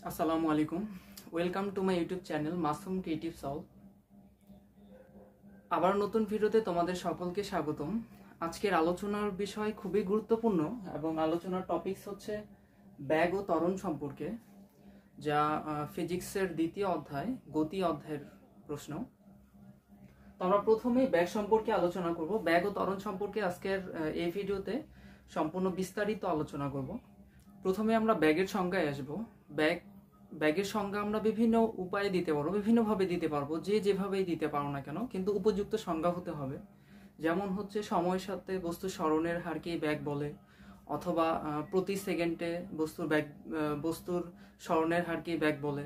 আসসালামু আলাইকুম। Welcome to my YouTube channel Masum creative solve. আবার নতুন ভিডিওতে তোমাদের সকলকে স্বাগতম। আজকের আলোচনার বিষয় খুবই গুরুত্বপূর্ণ এবং আলোচনার টপিকস হচ্ছে ব্যাগ ও ত্বরণ সম্পর্কে, যা ফিজিক্সের দ্বিতীয় অধ্যায় গতি অধ্যায়ের প্রশ্ন। তো আমরা প্রথমেই ব্যাগ সম্পর্কে আলোচনা করব। ব্যাগ ও ত্বরণ সম্পর্কে আজকের এই ভিডিওতে সম্পূর্ণ বিস্তারিত আলোচনা করব। প্রথমে আমরা ব্যাগের সংজ্ঞায় আসব। ব্যাগের সংজ্ঞা আমরা বিভিন্ন উপায়ে দিতে পারবো, বিভিন্নভাবে দিতে পারবো, যে যেভাবেই দিতে পারো না কেন, কিন্তু উপযুক্ত সংজ্ঞা হতে হবে। যেমন হচ্ছে সময়ের সাথে বস্তুর সরণের হারকেই ব্যাগ বলে, অথবা প্রতি সেকেন্ডে বস্তুর সরণের হারকেই ব্যাগ বলে,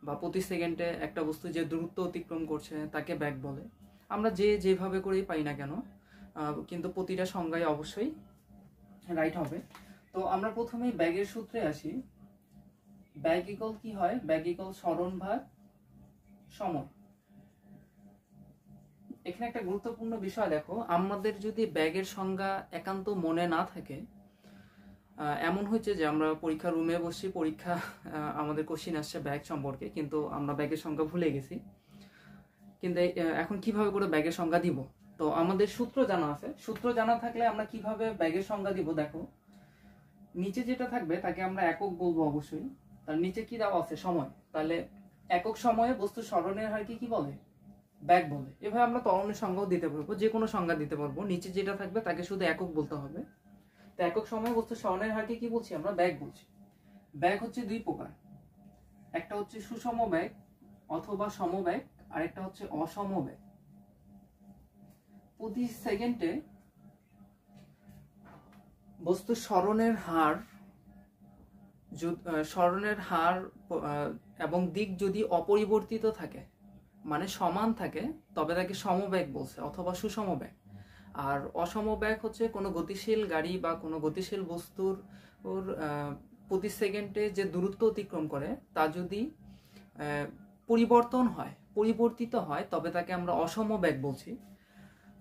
বা প্রতি সেকেন্ডে একটা বস্তু যে দূরত্ব অতিক্রম করছে তাকে ব্যাগ বলে। আমরা যে যেভাবে করেই পাই না কেন, কিন্তু প্রতিটা সংজ্ঞায় অবশ্যই রাইট হবে। তো আমরা প্রথমেই ব্যাগের সূত্রে আসি। ব্যাগ ইকুয়াল কি হয়? ব্যাগ ইকুয়াল সরণ ভাগ সময়। এখানে একটা গুরুত্বপূর্ণ বিষয় দেখো, আমাদের যদি ব্যাগের সংজ্ঞা একান্ত মনে না থাকে, এমন হচ্ছে যে আমরা পরীক্ষা রুমে বসছি, আমাদের কোশ্চিন আসছে ব্যাগ সম্পর্কে, কিন্তু আমরা ব্যাগের সংজ্ঞা ভুলে গেছি। কিন্তু এখন কিভাবে করে ব্যাগের সংজ্ঞা দিব? তো আমাদের সূত্র জানা আছে। সূত্র জানা থাকলে আমরা কিভাবে ব্যাগের সংজ্ঞা দিব? দেখো, নিচে যেটা থাকবে তাকে আমরা একক বলবো অবশ্যই। তার নিচে কি দেওয়া আছে? সময়। তাহলে একক সময়ে বস্তু সরণের হারকে কি বলে? ব্যাগ বলে। এভাবে আমরা ত্বরণের সংজ্ঞাও দিতে পারবো, যে কোনো সংজ্ঞা দিতে পারবো। নিচে যেটা থাকবে তাকে শুধু একক বলতে হবে। তো একক সময়ে বস্তু সরণের হারকে কি বলছি? আমরা ব্যাগ বলছি। ব্যাগ হচ্ছে দুই প্রকার, একটা হচ্ছে সুষম ব্যাগ অথবা সমব্যাগ, আর একটা হচ্ছে অসম ব্যাগ। প্রতি সেকেন্ডে বস্তু সরণের হার এবং দিক যদি অপরিবর্তিত থাকে, মানে সমান থাকে, তবে তাকে সমবেগ বলছে অথবা সুষম বেগ। আর অসম বেগ হচ্ছে কোনো গতিশীল গাড়ি বা কোনো গতিশীল বস্তুর প্রতি সেকেন্ডে যে দূরত্ব অতিক্রম করে তা যদি পরিবর্তিত হয়, তবে তাকে আমরা অসম বেগ বলছি।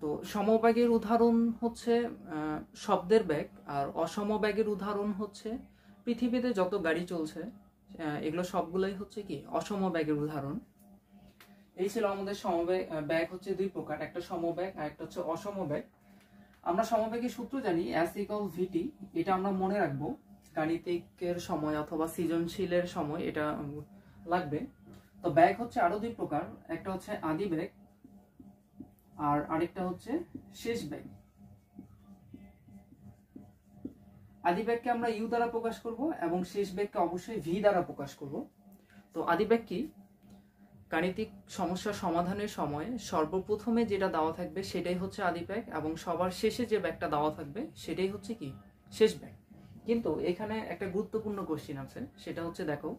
তো সমবেগের উদাহরণ হচ্ছে শব্দের বেগ, আর অসম বেগের উদাহরণ হচ্ছে পৃথিবীতে যত গাড়ি চলছে, এগুলো সবগুলোই হচ্ছে কি অসম বেগের উদাহরণ। এই ছিল আমাদের সমবেগ। ব্যাগ হচ্ছে দুই প্রকার, একটা সমবেগ আর একটা হচ্ছে অসম বেগ। আমরা সমবেগের সূত্র জানি, S = VT। এটা আমরা মনে রাখবো, গাণিতিকের সময় অথবা সৃজনশীলের সময় এটা লাগবে। তো ব্যাগ হচ্ছে আরো দুই প্রকার, একটা হচ্ছে আদি ব্যাগ আর আরেকটা হচ্ছে শেষ ব্যাগ। আদি ব্যাগকে আমরা ইউ দ্বারা প্রকাশ করব এবং শেষ ব্যাগকে অবশ্যই ভি দ্বারা প্রকাশ করব। তো আদি ব্যাগ কি? গাণিতিক সমস্যা সমাধানের সময় সর্বপ্রথমে যেটা দেওয়া থাকবে সেটাই হচ্ছে আদি ব্যাগ, এবং সবার শেষে যে ব্যাগটা দেওয়া থাকবে সেটাই হচ্ছে কি শেষ ব্যাগ। কিন্তু এখানে একটা গুরুত্বপূর্ণ কোশ্চিন আছে, সেটা হচ্ছে দেখো,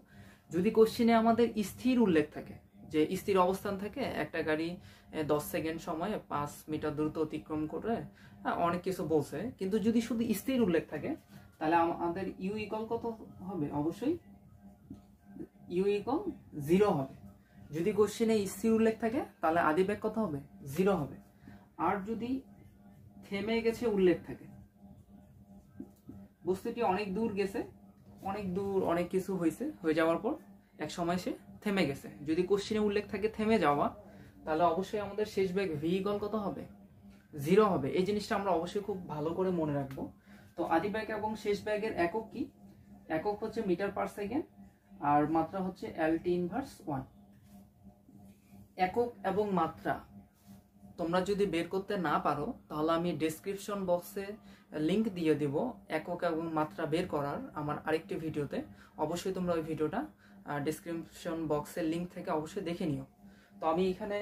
যদি কোশ্চিনে আমাদের স্থির উল্লেখ থাকে, যে স্থির অবস্থান থাকে একটা গাড়ি 10 সেকেন্ড সময়ে 5 মিটার দূরত্ব অতিক্রম করে, অনেক কিছু বলছে, কিন্তু যদি শুধু স্থির উল্লেখ থাকে, তাহলে আমাদের ইউ ইকুয়াল কত হবে? অবশ্যই ইউ ইকুয়াল 0 হবে। যদি কোশ্চেনে স্থির উল্লেখ থাকে তাহলে আদি ব্যাগ কত হবে? 0 হবে। আর যদি থেমে গেছে উল্লেখ থাকে, বস্তুটি অনেক দূর গেছে, অনেক কিছু হয়ে যাওয়ার পর এক সময় সে থেমে গেছে, যদি কোশ্চেনে উল্লেখ থাকে থেমে যাওয়া, তাহলে অবশ্যই আমাদের শেষ ব্যাগ ভি ইকুয়াল কত হবে? 0 হবে। এই জিনিসটা আমরা অবশ্যই খুব ভালো করে মনে রাখবো। তো আদি ব্যাগ এবং শেষ ব্যাগের একক কি? একক হচ্ছে মিটার পার সেকেন্ড, আর মাত্রা হচ্ছে LT−1। একক এবং মাত্রা তোমরা যদি বের করতে না পারো, তাহলে আমি ডেসক্রিপশন বক্সে লিংক দিয়ে দিব একক এবং মাত্রা বের করার আমার আরেকটি ভিডিওতে। অবশ্যই তোমরা ওই ভিডিওটা ডেসক্রিপশন বক্সের লিংক থেকে অবশ্যই দেখে নিও। তো আমি এখানে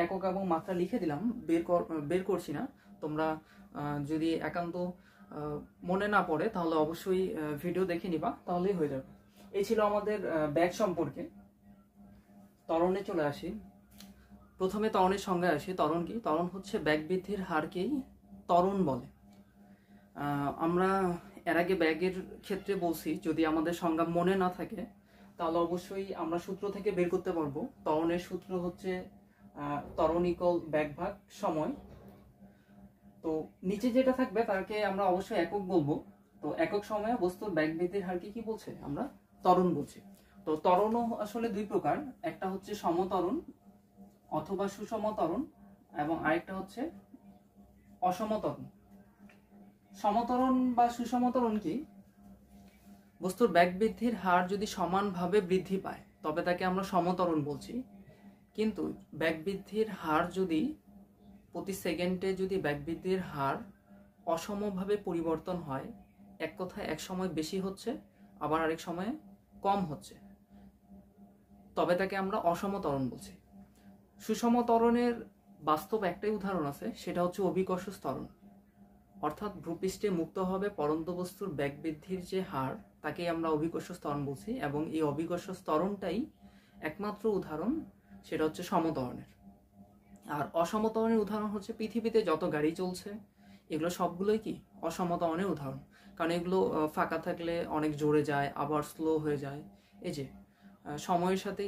একক এবং মাত্রা লিখে দিলাম, বের করছি না। তোমরা যদি একান্ত মনে না পড়ে তাহলে অবশ্যই ভিডিও দেখে নিবা, তাহলেই হয়ে যাবে। এই ছিল আমাদের ব্যাগ সম্পর্কে। ত্বরণে চলে আসি। প্রথমে ত্বরণের সংজ্ঞায় আসি। ত্বরণ কি? ত্বরণ হচ্ছে ব্যাগ বৃদ্ধির হারকেই ত্বরণ বলে। আমরা এর আগে ব্যাগের ক্ষেত্রে বলছি, যদি আমাদের সংজ্ঞা মনে না থাকে তাহলে অবশ্যই আমরা সূত্র থেকে বের করতে পারবো। ত্বরণের সূত্র হচ্ছে ত্বরণ ইকুয়াল ব্যাগ ভাগ সময়। তো নিচে যেটা থাকবে তাকে আমরা অবশ্যই একক বলবো। তো একক সময়ে বস্তুর ব্যাগ বৃদ্ধির হারকে কি বলছে? আমরা ত্বরণ বলছি। তো ত্বরণও আসলে দুই প্রকার, একটা হচ্ছে সমত্বরণ অথবা সুষম ত্বরণ এবং আরেকটা হচ্ছে অসমত্বরণ। সমত্বরণ বা সুষম ত্বরণ কি? বস্তুর বেগ বৃদ্ধির হার যদি সমানভাবে বৃদ্ধি পায় তবে তাকে আমরা সমত্বরণ বলছি। কিন্তু বেগ বৃদ্ধির হার যদি প্রতি সেকেন্ডে যদি বেগ বৃদ্ধির হার অসমভাবে পরিবর্তন হয়, এক কথায় এক সময় বেশি হচ্ছে আবার আরেক সময়ে কম হচ্ছে, তবে তাকে আমরা অসমত্বরণ বলছি। সুষম ত্বরণের বাস্তব একটাই উদাহরণ আছে, সেটা হচ্ছে অভিকর্ষ ত্বরণ। অর্থাৎ ভূপৃষ্ঠে মুক্তভাবে পড়ন্ত বস্তুর বেগ বৃদ্ধির যে হার তাকেই আমরা অভিকর্ষ ত্বরণ বলছি, এবং এই অভিকর্ষ ত্বরণটাই একমাত্র উদাহরণ, সেটা হচ্ছে সমত্বরণের। আর অসমত্বরণের উদাহরণ হচ্ছে পৃথিবীতে যত গাড়ি চলছে এগুলো সবগুলোই কি অসমত্বরণের উদাহরণ, কারণ এগুলো ফাঁকা থাকলে অনেক জোরে যায় আবার স্লো হয়ে যায়। এই যে সময়ের সাথে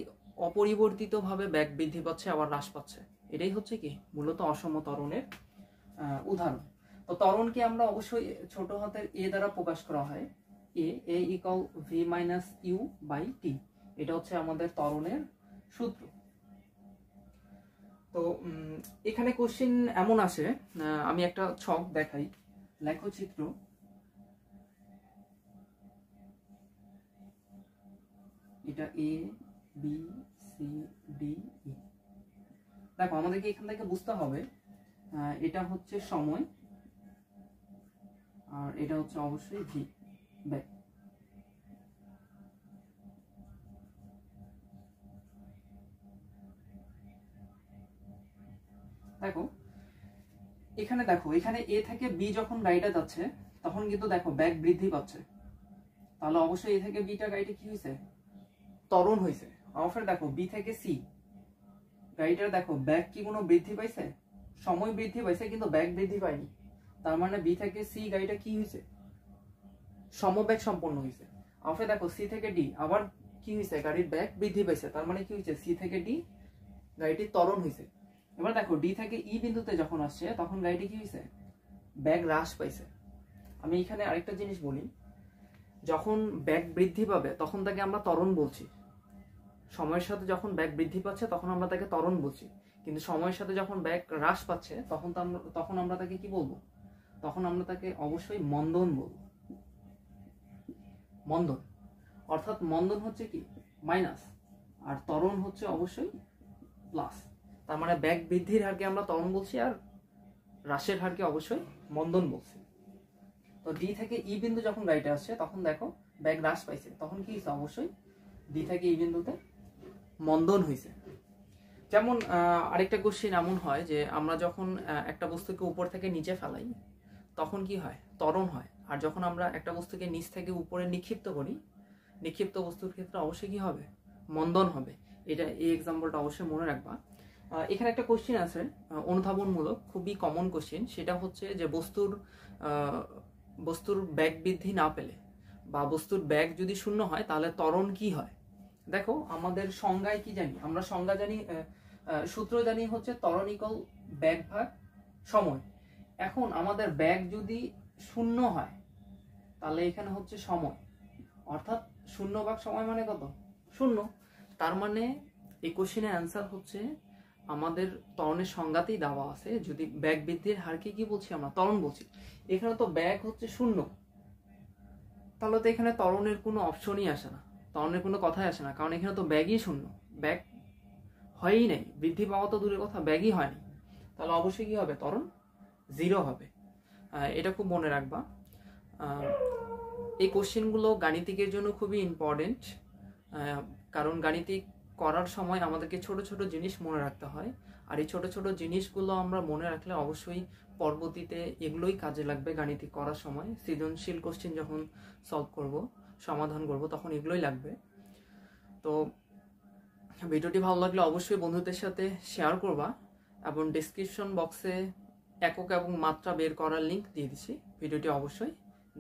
অপরিবর্তিতভাবে বেগ বৃদ্ধি পাচ্ছে আবার হ্রাস পাচ্ছে, এটাই হচ্ছে কি মূলত অসমত্বরণের উদাহরণ। তো ত্বরণকে আমরা অবশ্যই ছোট হাতের এ দ্বারা প্রকাশ করা হয়, A equal V minus U by T, এটা হচ্ছে আমাদের ত্বরণের সূত্র। তো এখানে কোশ্চেন এমন আসে, আমি একটা ছক দেখাই, লেখচিত্র। এটা A B C D E. দেখো আমাদেরকে এখান থেকে বুঝতে হবে এটা হচ্ছে সময় আর এটা হচ্ছে অবশ্যই ভি, বেগ। দেখো এখানে এ থেকে বি যখন গাড়িটা যাচ্ছে তখন কিন্তু দেখো বেগ বৃদ্ধি পাচ্ছে, তাহলে অবশ্যই এ থেকে বিটা গাড়িটা কি হয়েছে? ত্বরণ হয়েছে। অবশ্যই দেখো বি থেকে সি গাড়িটার দেখো বেগ কি কোনো বৃদ্ধি পাইছে? সময় বৃদ্ধি পাইছে কিন্তু বেগ বৃদ্ধি পায়নি, তার মানে বি থেকে সি গাড়িটা কি হয়েছে? সমবেগ সম্পন্ন হয়েছে। অবশ্যই দেখো সি থেকে ডি আবার কি হয়েছে? গাড়ির বেগ বৃদ্ধি পাইছে, তার মানে কি হয়েছে? সি থেকে ডি গাড়িটির ত্বরণ হয়েছে। এবার দেখো ডি থেকে ই বিন্দুতে যখন আসছে তখন গাড়িটি কি হয়েছে? বেগ হ্রাস পাইছে। আমি এখানে আরেকটা জিনিস বলি, যখন বেগ বৃদ্ধি পাবে তখন তাকে আমরা ত্বরণ বলছি। সময়ের সাথে যখন বেগ বৃদ্ধি পাচ্ছে তখন আমরা তাকে ত্বরণ বলছি, কিন্তু সময়ের সাথে যখন বেগ হ্রাস পাচ্ছে তখন আমরা তাকে কি বলবো? তখন আমরা তাকে অবশ্যই মন্দন বলবো। মন্দন, অর্থাৎ মন্দন হচ্ছে কি মাইনাস আর ত্বরণ হচ্ছে অবশ্যই প্লাস। তার মানে বেগ বৃদ্ধির হারকে আমরা ত্বরণ বলছি আর হ্রাসের হারকে অবশ্যই মন্দন বলছি। তো ডি থেকে ই বিন্দু যখন গাড়িটা আসছে তখন দেখো বেগ হ্রাস পাইছে, তখন কি হয়েছে? অবশ্যই ডি থেকে ই বিন্দুতে মন্দন হয়েছে। যেমন আরেকটা কোশ্চেন এমন হয় যে আমরা যখন একটা বস্তুকে উপর থেকে নিচে ফেলাই তখন কি হয়? ত্বরণ হয়। আর যখন আমরা একটা বস্তুকে নিচ থেকে উপরে নিক্ষিপ্ত করি, নিক্ষিপ্ত বস্তুর ক্ষেত্রে অবশ্যই কি হবে? মন্দন হবে। এটা এই এক্সাম্পলটা অবশ্যই মনে রাখবা। এখানে একটা কোশ্চেন আছে অনুধাবনমূলক, খুবই কমন কোশ্চেন, সেটা হচ্ছে যে বস্তুর বেগ বৃদ্ধি না পেলে বা বস্তুর বেগ যদি শূন্য হয় তাহলে ত্বরণ কি হয়? দেখো আমাদের সংজ্ঞায় কি জানি? আমরা সংজ্ঞা জানি, সূত্র জানি হচ্ছে ত্বরণ ইকুয়াল বেগ ভাগ সময়। এখন আমাদের বেগ যদি শূন্য হয় তাহলে এখানে হচ্ছে সময়, অর্থাৎ শূন্য ভাগ সময় মানে কত? শূন্য। তার মানে এই কোশ্চেনের অ্যান্সার হচ্ছে আমাদের ত্বরণের সংজ্ঞাতেই দেওয়া আছে, যদি বেগ বৃদ্ধির হারকে কি বলছি? আমরা ত্বরণ বলছি। এখানে তো বেগ হচ্ছে শূন্য, তাহলে তো এখানে ত্বরণের কোনো অপশনই আসে না, ত্বরণের কোনো কথাই আসে না, কারণ এখানে তো ব্যাগই শূন্য, ব্যাগ হয়ই নাই, বৃদ্ধি পাওয়া তো দূরের কথা, ব্যাগই হয়নি, তাহলে অবশ্যই কি হবে? ত্বরণ জিরো হবে। এটা খুব মনে রাখবা। এই কোশ্চেনগুলো গাণিতিকের জন্য খুবই ইম্পর্টেন্ট, কারণ গাণিতিক করার সময় আমাদেরকে ছোট ছোট জিনিস মনে রাখতে হয়, আর এই ছোট ছোট জিনিসগুলো আমরা মনে রাখলে অবশ্যই পরবর্তীতে এগুলোই কাজে লাগবে। গাণিতিক করার সময় সৃজনশীল কোশ্চেন যখন সলভ করব, সমাধান করব, তখন এগুলোই লাগবে। তো ভিডিওটি ভালো লাগলে অবশ্যই বন্ধুদের সাথে শেয়ার করবা, এবং ডেসক্রিপশন বক্সে একক এবং মাত্রা বের করার লিঙ্ক দিয়ে দিচ্ছি, ভিডিওটি অবশ্যই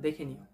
দেখে নিও।